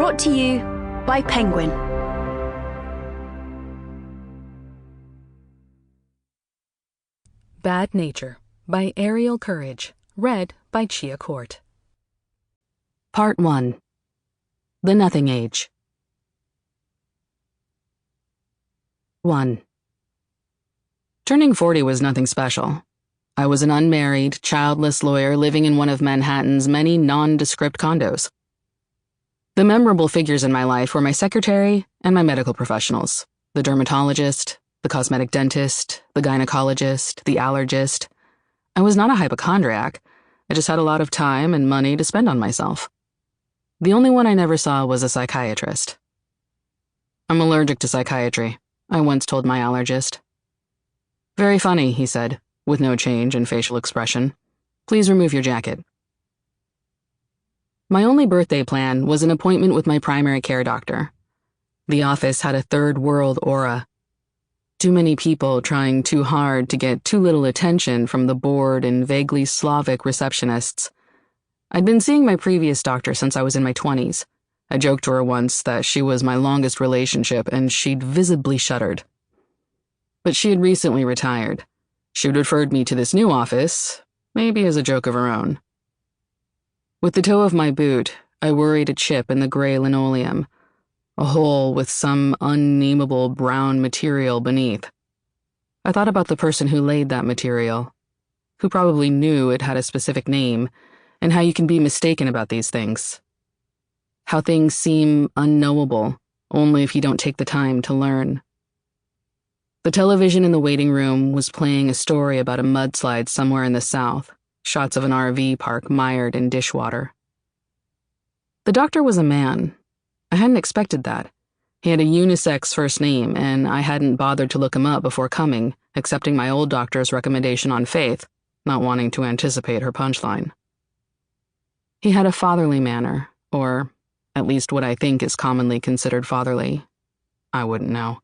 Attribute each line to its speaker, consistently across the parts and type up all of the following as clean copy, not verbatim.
Speaker 1: Brought to you by Penguin.
Speaker 2: Bad Nature by Ariel Courage. Read by Chia Court. Part 1. The Nothing Age. 1. Turning 40 was nothing special. I was an unmarried, childless lawyer living in one of Manhattan's many nondescript condos. The memorable figures in my life were my secretary and my medical professionals, the dermatologist, the cosmetic dentist, the gynecologist, the allergist. I was not a hypochondriac. I just had a lot of time and money to spend on myself. The only one I never saw was a psychiatrist. I'm allergic to psychiatry, I once told my allergist. Very funny, he said, with no change in facial expression. Please remove your jacket. My only birthday plan was an appointment with my primary care doctor. The office had a third world aura. Too many people trying too hard to get too little attention from the bored and vaguely Slavic receptionists. I'd been seeing my previous doctor since I was in my 20s. I joked to her once that she was my longest relationship, and she'd visibly shuddered. But she had recently retired. She'd referred me to this new office, maybe as a joke of her own. With the toe of my boot, I worried a chip in the gray linoleum, a hole with some unnameable brown material beneath. I thought about the person who laid that material, who probably knew it had a specific name, and how you can be mistaken about these things. How things seem unknowable, only if you don't take the time to learn. The television in the waiting room was playing a story about a mudslide somewhere in the south, shots of an RV park mired in dishwater. The doctor was a man. I hadn't expected that. He had a unisex first name, and I hadn't bothered to look him up before coming, accepting my old doctor's recommendation on faith, not wanting to anticipate her punchline. He had a fatherly manner, or at least what I think is commonly considered fatherly. I wouldn't know.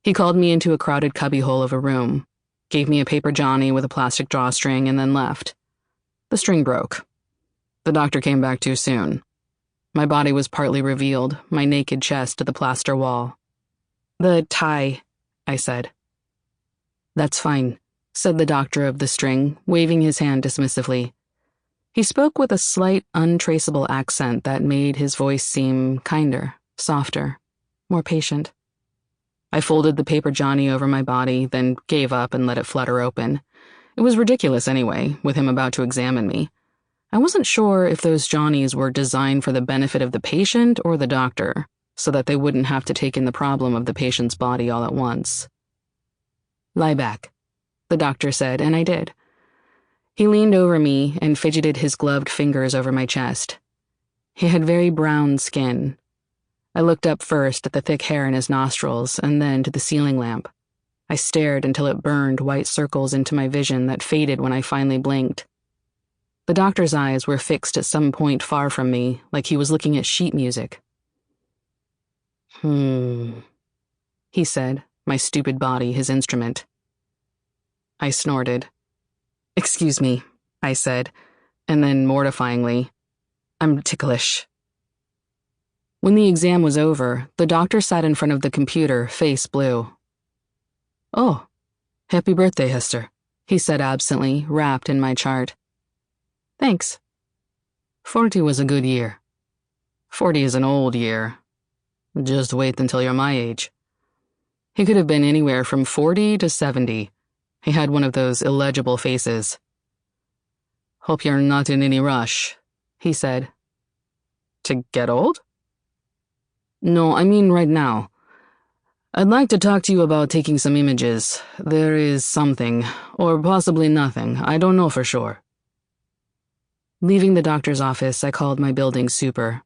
Speaker 2: He called me into a crowded cubbyhole of a room, gave me a paper Johnny with a plastic drawstring, and then left. The string broke. The doctor came back too soon. My body was partly revealed, my naked chest to the plaster wall. The tie, I said. That's fine, said the doctor of the string, waving his hand dismissively. He spoke with a slight, untraceable accent that made his voice seem kinder, softer, more patient. I folded the paper Johnny over my body, then gave up and let it flutter open. It was ridiculous anyway, with him about to examine me. I wasn't sure if those Johnnies were designed for the benefit of the patient or the doctor, so that they wouldn't have to take in the problem of the patient's body all at once. Lie back, the doctor said, and I did. He leaned over me and fidgeted his gloved fingers over my chest. He had very brown skin. I looked up first at the thick hair in his nostrils and then to the ceiling lamp. I stared until it burned white circles into my vision that faded when I finally blinked. The doctor's eyes were fixed at some point far from me, like he was looking at sheet music. He said, my stupid body his instrument. I snorted. Excuse me, I said, and then mortifyingly, I'm ticklish. When the exam was over, the doctor sat in front of the computer, face blue. Oh, happy birthday, Hester, he said absently, wrapped in my chart. Thanks. 40 was a good year. 40 is an old year. Just wait until you're my age. He could have been anywhere from 40 to 70. He had one of those illegible faces. Hope you're not in any rush, he said. To get old? No, I mean right now. I'd like to talk to you about taking some images. There is something, or possibly nothing, I don't know for sure. Leaving the doctor's office, I called my building super.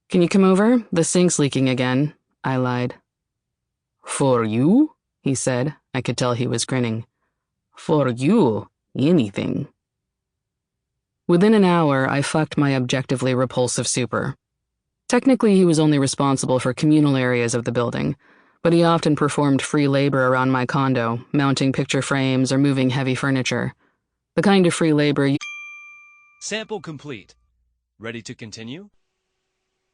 Speaker 2: Can you come over? The sink's leaking again, I lied. For you? He said. I could tell he was grinning. For you, anything. Within an hour, I fucked my objectively repulsive super. Technically, he was only responsible for communal areas of the building, but he often performed free labor around my condo, mounting picture frames or moving heavy furniture. The kind of free labor
Speaker 3: Sample complete. Ready to continue?